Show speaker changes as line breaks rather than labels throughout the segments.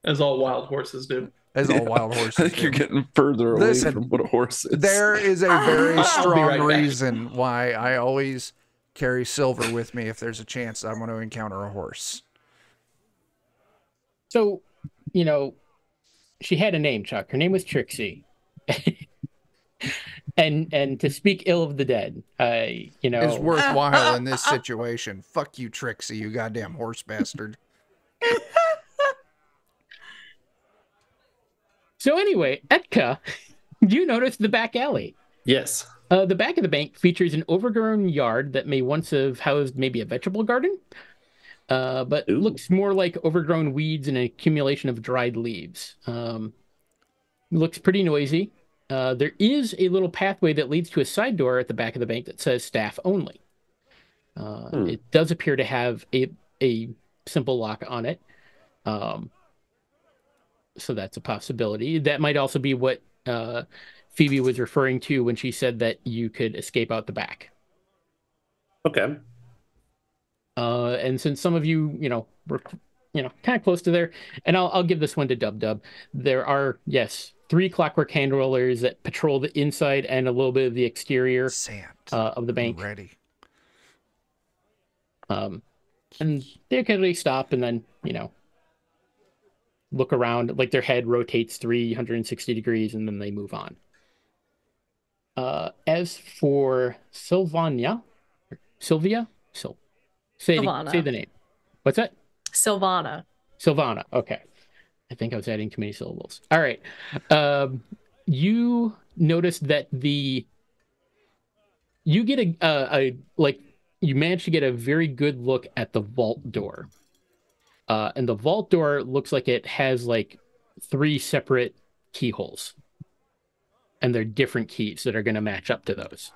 As all wild horses do.
As all wild horses
I think you're getting further away from what a horse is.
There is a very
I'll be
strong
right back.
reason why I always carry silver with me if there's a chance I'm going to encounter a horse.
So, she had a name, Chuck. Her name was Trixie. and to speak ill of the dead,
is worthwhile in this situation. Fuck you, Trixie, you goddamn horse bastard.
So anyway, Etka, you noticed the back alley.
Yes.
The back of the bank features an overgrown yard that may once have housed maybe a vegetable garden, but looks more like overgrown weeds and an accumulation of dried leaves. Looks pretty noisy. There is a little pathway that leads to a side door at the back of the bank that says staff only. It does appear to have a simple lock on it. So that's a possibility. That might also be what Phoebe was referring to when she said that you could escape out the back.
Okay.
And since some of you, were, kind of close to there, and I'll give this one to Dub. There are, yes, 3 clockwork hand rollers that patrol the inside and a little bit of the exterior of the bank.
Ready.
And they occasionally stop and then, look around, like their head rotates 360 degrees and then they move on. As for Sylvia, say the name. What's that?
Sylvana.
Okay. I think I was adding too many syllables. All right. You noticed that you get you managed to get a very good look at the vault door. And the vault door looks like it has 3 separate keyholes. And they're different keys that are going to match up to those.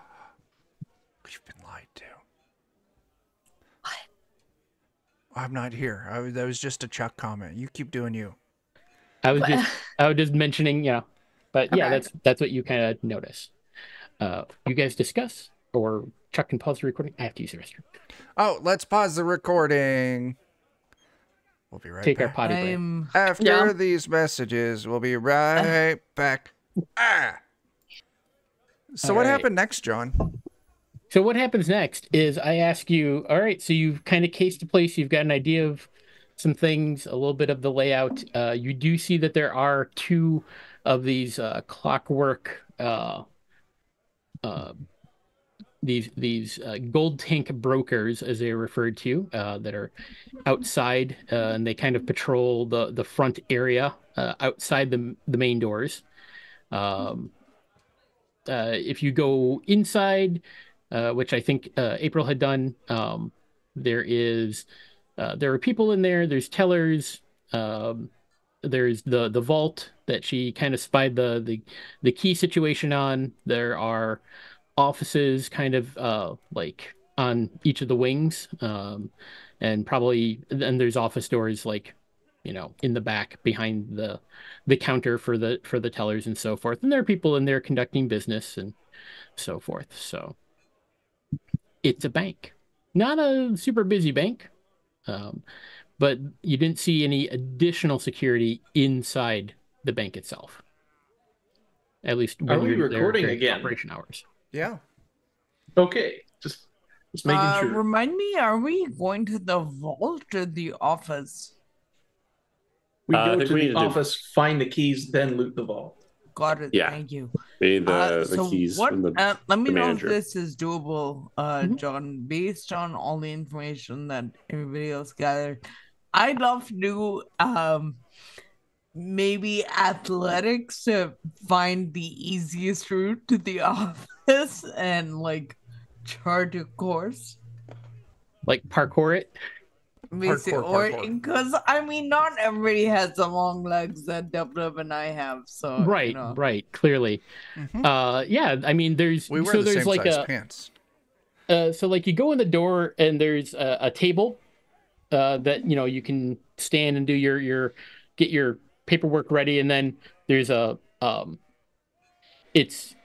You've been lied to. What? I'm not here. That was just a Chuck comment. You keep doing you.
I was just mentioning, but yeah,
Okay.
that's what you kind of notice. You guys discuss, or Chuck can pause the recording. I have to use the restroom.
Oh, let's pause the recording. We'll be right
Take our
back.
potty break.
After these messages, we'll be right back. So what happened next, John?
So what happens next is I ask you, all right, so you've kind of cased the place. You've got an idea of some things, a little bit of the layout. You do see that there are 2 of these clockwork, these gold tank brokers, as they're referred to, that are outside, and they kind of patrol the front area outside the main doors. If you go inside, which I think Aprille had done, there are people in there. There's tellers. There's the vault that she kind of spied the key situation on. There are offices kind of on each of the wings, and there's office doors in the back behind the counter for the tellers and so forth. And there are people in there conducting business and so forth. So it's a bank, not a super busy bank, but you didn't see any additional security inside the bank itself. At least when
Are we
you're there
recording
during
again?
operation hours.
Yeah.
Okay. Just making sure.
Remind me, are we going to the vault or the office?
We
I
go
think
to
we
the
need to-
office, find the keys, then loot the vault.
Got it.
Yeah.
Thank you.
The keys
What,
from the
let me
the
know
manager.
if this is doable, John. Based on all the information that everybody else gathered, I'd love to do maybe athletics to find the easiest route to the office and chart a course.
Like parkour it.
Basically, because not everybody has the long legs that Dub and I have. So
Right, clearly. Yeah, there's
We wear
so
the
there's
same size pants.
So you go in the door and there's a table that you can stand and do get your paperwork ready, and then there's it's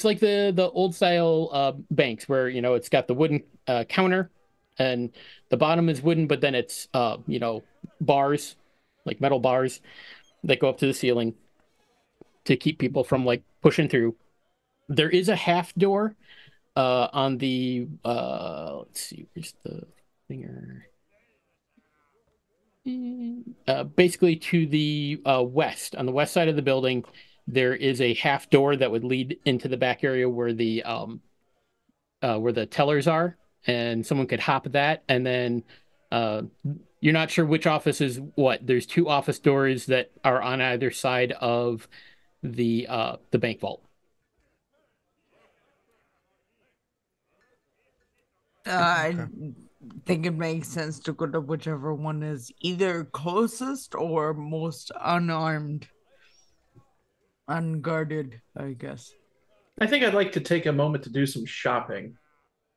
like the old style banks where it's got the wooden counter and the bottom is wooden, but then it's bars like metal bars that go up to the ceiling to keep people from like pushing through. There is a half door on the let's see, where's the finger? Basically to the west, on the west side of the building, there is a half door that would lead into the back area where the tellers are, and someone could hop that, and then you're not sure which office is what. There's two office doors that are on either side of the bank vault.
I think it makes sense to go to whichever one is either closest or most unarmed, unguarded, I guess.
I think I'd like to take a moment to do some shopping.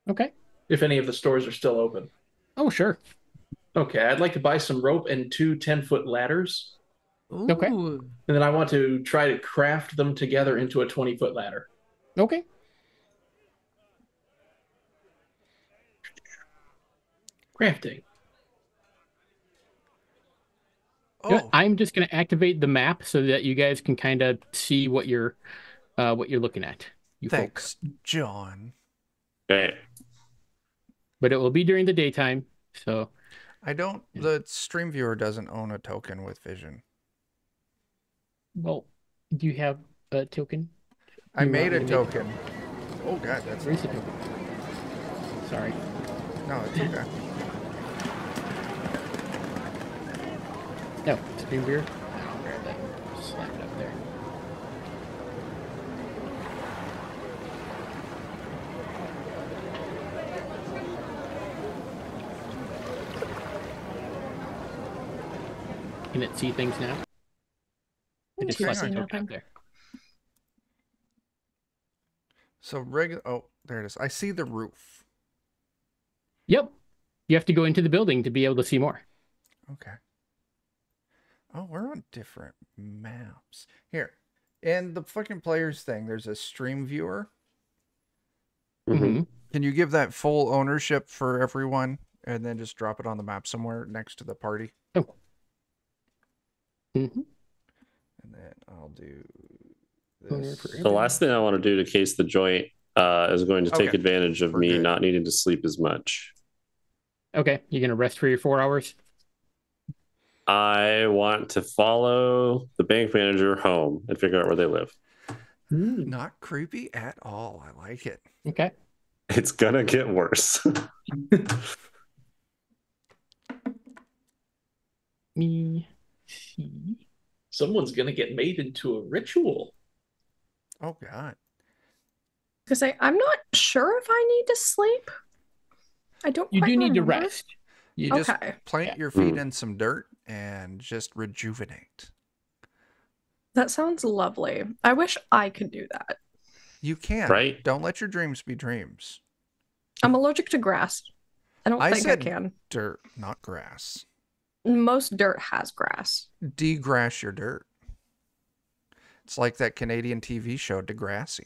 Okay.
If any of the stores are still open.
Oh, sure.
Okay, I'd like to buy some rope and 2 10-foot ladders.
Ooh.
Okay.
And then I want to try to craft them together into a 20-foot ladder.
Okay.
Crafting.
Oh. I'm just going to activate the map so that you guys can kind of see what you're looking at.
Thanks, John.
Okay.
But it will be during the daytime, so
the stream viewer doesn't own a token with vision.
Well, do you have a token?
I made a token. Oh god, that's
where's the token? Sorry.
No, it's okay.
No, stream viewer. I'll grab that and slap it up there. Can it see things now? It just slapped the token up there.
So oh, there it is. I see the roof.
Yep. You have to go into the building to be able to see more.
Okay. Oh, we're on different maps. Here. In the fucking players thing, there's a stream viewer.
Mm-hmm.
Can you give that full ownership for everyone and then just drop it on the map somewhere next to the party?
Oh. Mm-hmm.
And then I'll do this.
The last thing I want to do to case the joint is going to take advantage of me not needing to sleep as much.
Okay. You're going to rest for your 4 hours?
I want to follow the bank manager home and figure out where they live.
Not creepy at all. I like it.
Okay.
It's going to get worse.
Me see.
Someone's going to get made into a ritual.
Oh, God.
Because I'm not sure if I need to sleep. I don't.
You do need to
remember.
rest.
You just plant your feet in some dirt and just rejuvenate.
That sounds lovely. I wish I could do that.
You can.
Right?
Don't let your dreams be dreams.
I'm allergic to grass. I don't think I can.
Dirt, not grass.
Most dirt has grass.
Degrass your dirt. It's like that Canadian TV show, Degrassi.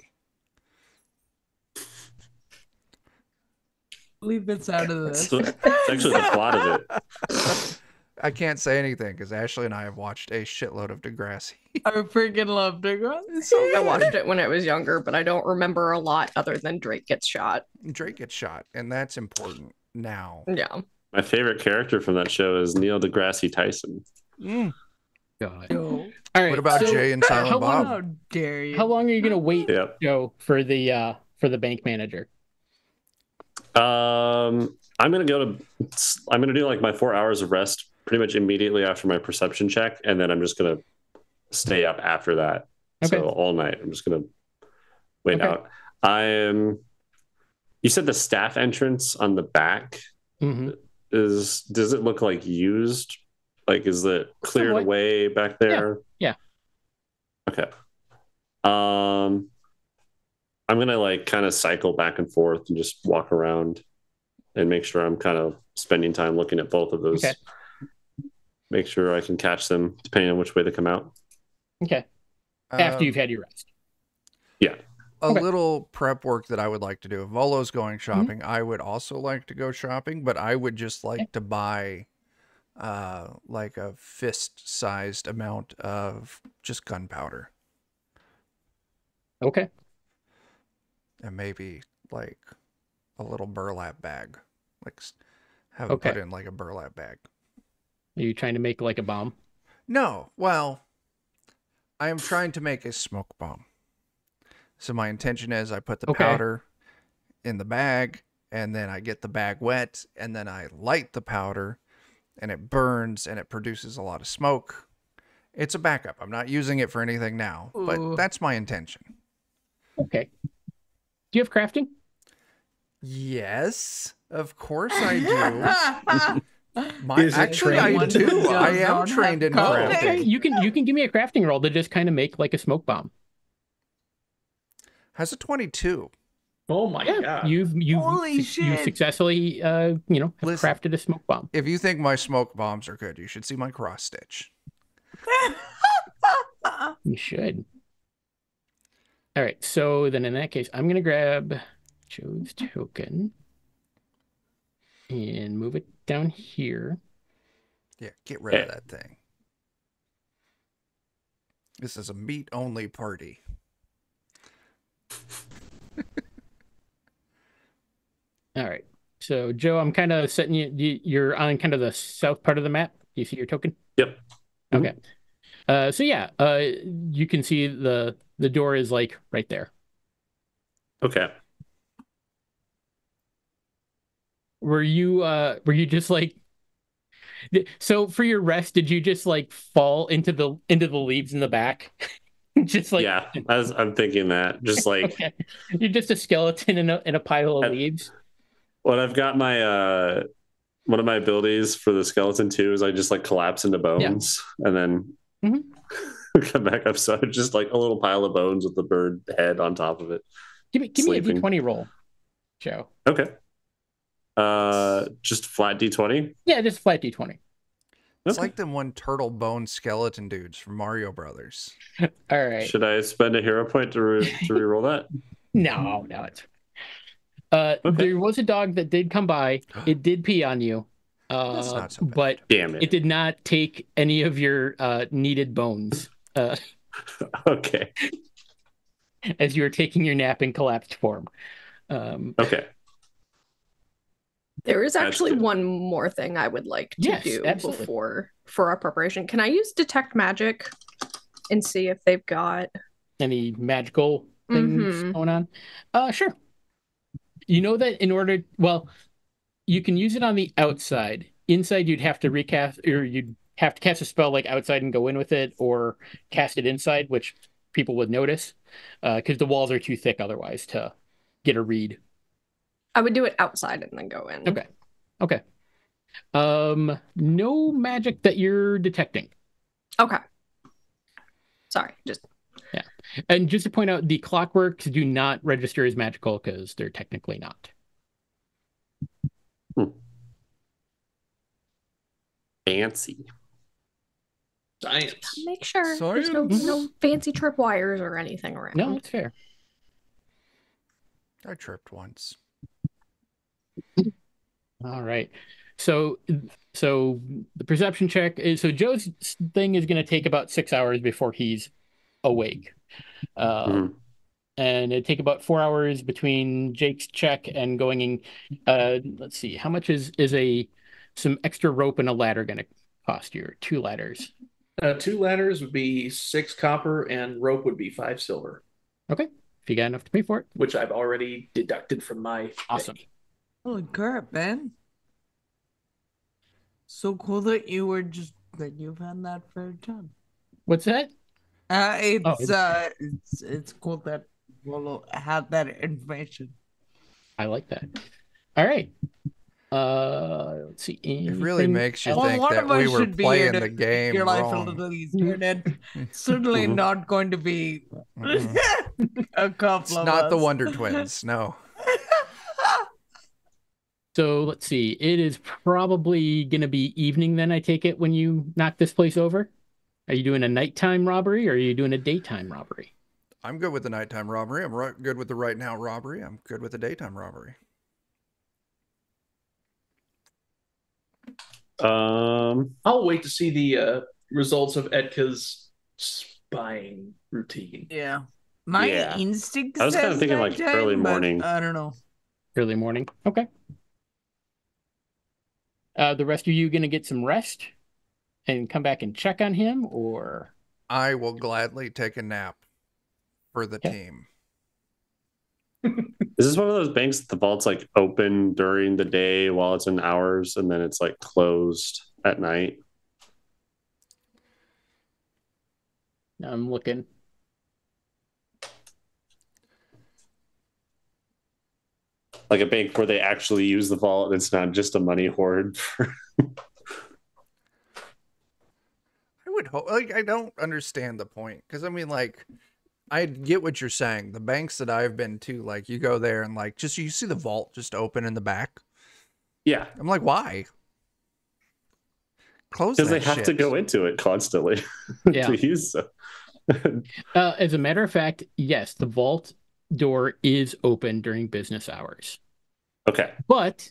Leave this out of this.
It's actually the plot of it.
I can't say anything because Ashley and I have watched a shitload of Degrassi.
I freaking love Degrassi.
I watched it when I was younger, but I don't remember a lot other than Drake gets shot.
Drake gets shot, and that's important now.
Yeah.
My favorite character from that show is Neil deGrasse Tyson.
God.
All
right. What about Jay and Silent Bob?
How dare you?
How long are you gonna wait, Joe, for the bank manager?
I'm gonna do like my 4 hours of rest pretty much immediately after my perception check, and then I'm just gonna stay up after that.
Okay.
So all night I'm just gonna wait out. You said the staff entrance on the back does it look like used? Like, is it cleared away back there?
Yeah.
Okay. I'm gonna like kind of cycle back and forth and just walk around and make sure I'm kind of spending time looking at both of those.
Okay.
Make sure I can catch them depending on which way they come out.
Okay. After you've had your rest.
Yeah.
A little prep work that I would like to do. If Volo's going shopping, I would also like to go shopping, but I would just like to buy like a fist-sized amount of just gunpowder.
Okay.
And maybe like a little burlap bag. Like have it
Okay.
put in like a burlap bag.
Are you trying to make like a bomb?
No, well, I am trying to make a smoke bomb. So my intention is I put the
Okay.
powder in the bag, and then I get the bag wet, and then I light the powder, and it burns, and it produces a lot of smoke. It's a backup. I'm not using it for anything now, but
Ooh.
that's my intention.
Okay. Do you have crafting?
Yes, of course I do.
Is it
Actually, I
trained?
do. I am
Don't
trained in
have
crafting.
Okay. You can give me a crafting roll to just kind of make like a smoke bomb.
Has a 22.
Oh my
Yeah.
god.
You've
Holy
you
shit.
successfully have
Listen.
crafted a smoke bomb.
If you think my smoke bombs are good, you should see my cross stitch.
You should. All right. So then in that case, I'm gonna grab Joe's token and move it down here.
Yeah, get rid of that thing. This is a meat-only party.
All right. So Joe, I'm kind of setting you're on kind of the south part of the map. Do you see your token?
Yep.
Okay. So yeah, you can see the door is like right there.
Okay.
Were you just like so for your rest, did you just like fall into the leaves in the back? Just like
Yeah, I'm thinking that. Just like
okay. You're just a skeleton in a pile of leaves.
when I've got my one of my abilities for the skeleton too is I just like collapse into bones and then come back up. So just like a little pile of bones with the bird head on top of it.
Give me a D20 roll, Joe.
Okay. Just flat D20.
Yeah, just flat D20.
It's
Okay.
like them one turtle bone skeleton dudes from Mario Brothers.
All right.
Should I spend a hero point to reroll that?
No, it's
Okay.
there was a dog that did come by. It did pee on you.
That's not so bad.
But
Damn it.
it did not take any of your needed bones
Okay.
as you were taking your nap in collapsed form.
Okay.
There is
That's
actually
good.
one more thing I would like to
Yes,
do
absolutely.
for our preparation. Can I use detect magic and see if they've got
Any magical things
Mhm.
going on? Sure. You know that you can use it on the outside. Inside, you'd have to recast, or you'd have to cast a spell like outside and go in with it, or cast it inside, which people would notice, because the walls are too thick otherwise to get a read.
I would do it outside and then go in.
Okay. No magic that you're detecting.
Okay. Sorry, just
And just to point out, the clockworks do not register as magical because they're technically not.
Fancy.
Science.
make sure there's
Science.
no fancy tripwires or anything around.
No, that's fair.
I tripped once.
All right. So the perception check is so Joe's thing is going to take about 6 hours before he's awake.
Mhm.
And it'd take about 4 hours between Jake's check and going in. Let's see, how much is some extra rope and a ladder going to cost you? 2 ladders.
2 ladders would be 6 copper, and rope would be 5 silver,
Okay, if you got enough to pay for it.
which I've already deducted from my
Awesome.
pay.
Holy crap, man. So cool that you've had that for a job.
What's that?
It's cool that we'll have that information.
I like that. All right. Let's see.
It really
anything
makes you
else?
Well,
think
one
that
of us
we were
should be
playing
here
the
to
game
Your life a
wrong.
little easier, and certainly
Mhm.
not going to be
Mm-mm.
a couple
It's
of
not the
us.
Wonder Twins, no.
So let's see. It is probably going to be evening then, I take it, when you knock this place over. Are you doing a nighttime robbery or are you doing a daytime robbery?
I'm good with the nighttime robbery. I'm good with the right now robbery. I'm good with the daytime robbery.
I'll wait to see the results of Edka's spying routine.
Yeah. My instinct
I was kind of
says
thinking like
nighttime,
early
but
morning.
I don't know.
Early morning. Okay. The rest of you gonna get some rest and come back and check on him, or
I will gladly take a nap for the
Okay.
team.
Is this one of those banks that the vault's like open during the day while it's in hours and then it's like closed at night?
I'm looking.
Like a bank where they actually use the vault and it's not just a money hoard.
I would hope. Like, I don't understand the point, because I mean, like, I get what you're saying. The banks that I've been to, like, you go there and like just you see the vault just open in the back.
Yeah,
I'm like, why? Close
because
that
they have
shit.
to go into it constantly
Yeah.
to use them.
As a matter of fact, yes, the vault door is open during business hours.
Okay.
But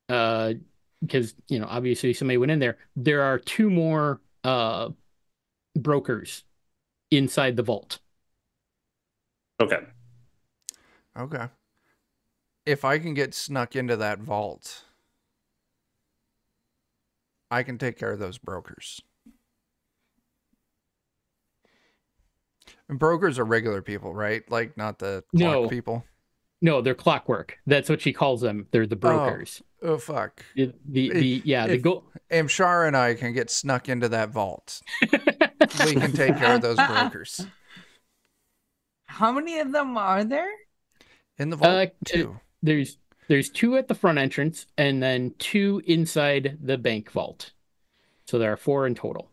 because obviously somebody went in there, there are 2 more brokers inside the vault.
Okay.
Okay. If I can get snuck into that vault, I can take care of those brokers. And brokers are regular people, right? Like, not the clock people.
No, they're clockwork. That's what she calls them. They're the brokers.
Oh fuck.
The
Amshara and I can get snuck into that vault, we can take care of those brokers.
How many of them are there?
In the vault, 2.
There's 2 at the front entrance and then 2 inside the bank vault. So there are 4 in total.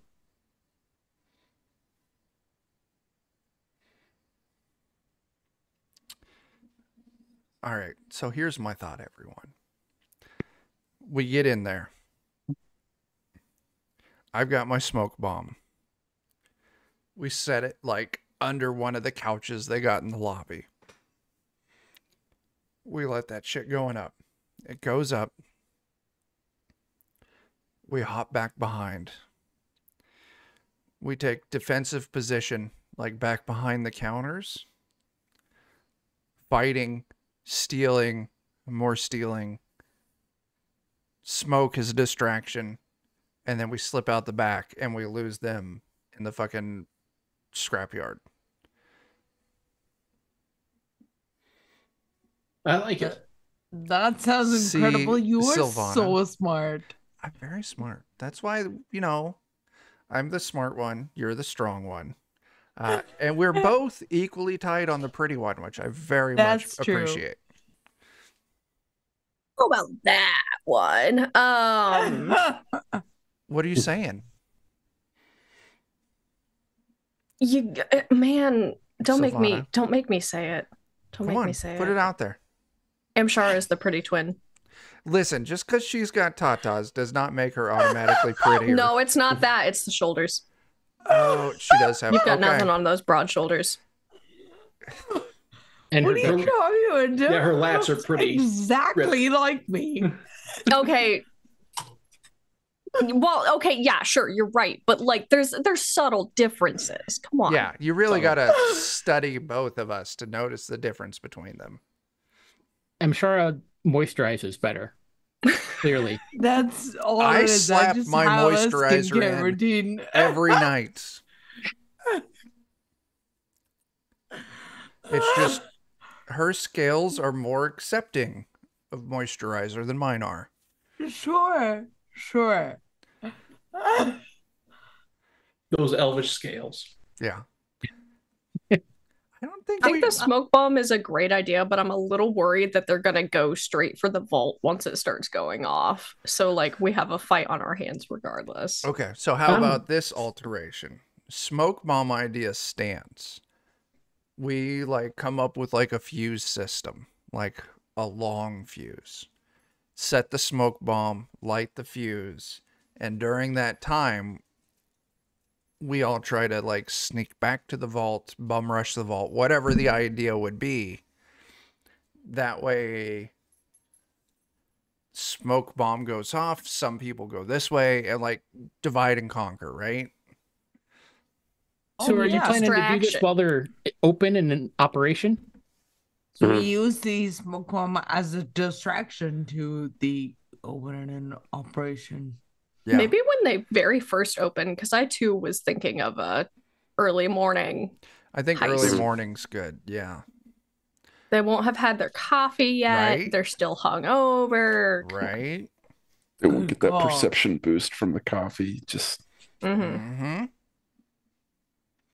All right, so here's my thought, everyone. We get in there. I've got my smoke bomb. We set it like under one of the couches they got in the lobby. We let that shit going up. It goes up. We hop back behind. We take defensive position, like back behind the counters. Fighting, stealing, more stealing. Smoke is a distraction. And then we slip out the back and we lose them in the fucking scrapyard.
I like it.
That sounds incredible. You are
Sylvana,
so smart.
I'm very smart. That's why, I'm the smart one. You're the strong one. And we're both equally tight on the pretty one, which I very much appreciate.
Oh, well, that one.
What are you saying?
Man, don't make me
Sylvana.
say it. Don't
Come
make
on,
me say
put it out there.
Amshara is the pretty twin.
Listen, just because she's got tatas does not make her automatically prettier.
No, it's not that. It's the shoulders.
Oh, she does have.
You've got nothing on those broad shoulders.
And
What are you talking about?
Yeah, her lats are pretty
exactly like me.
Okay. Well, okay, yeah, sure, you're right, but like, there's subtle differences. Come on.
Yeah, you really gotta study both of us to notice the difference between them.
Amshara moisturizes better. Clearly.
That's all
I
it is.
slap
just
my
have a
moisturizer
skincare
in
routine.
every night. It's just her scales are more accepting of moisturizer than mine are.
Sure.
Those elvish scales.
Yeah. I don't think
I think the smoke bomb is a great idea, but I'm a little worried that they're gonna go straight for the vault once it starts going off. So like we have a fight on our hands regardless.
Okay, so how about this alteration? Smoke bomb idea stands. We like come up with like a fuse system, like a long fuse. Set the smoke bomb, light the fuse, and during that time we all try to like sneak back to the vault, bum rush the vault, whatever the idea would be. That way smoke bomb goes off, some people go this way, and like divide and conquer, right?
So are you
yeah.
planning to do this
Distraction.
while they're open and in operation?
So
Mhm.
we use the smoke bomb as a distraction to the opening and operation.
Yeah.
Maybe when they very first open, because I too was thinking of a early morning.
I think
Heist.
early morning's good. Yeah.
They won't have had their coffee yet.
Right.
They're still hungover.
Right.
They won't
Good
get that
call.
perception boost from the coffee. Just
Mm-hmm.
Mm-hmm.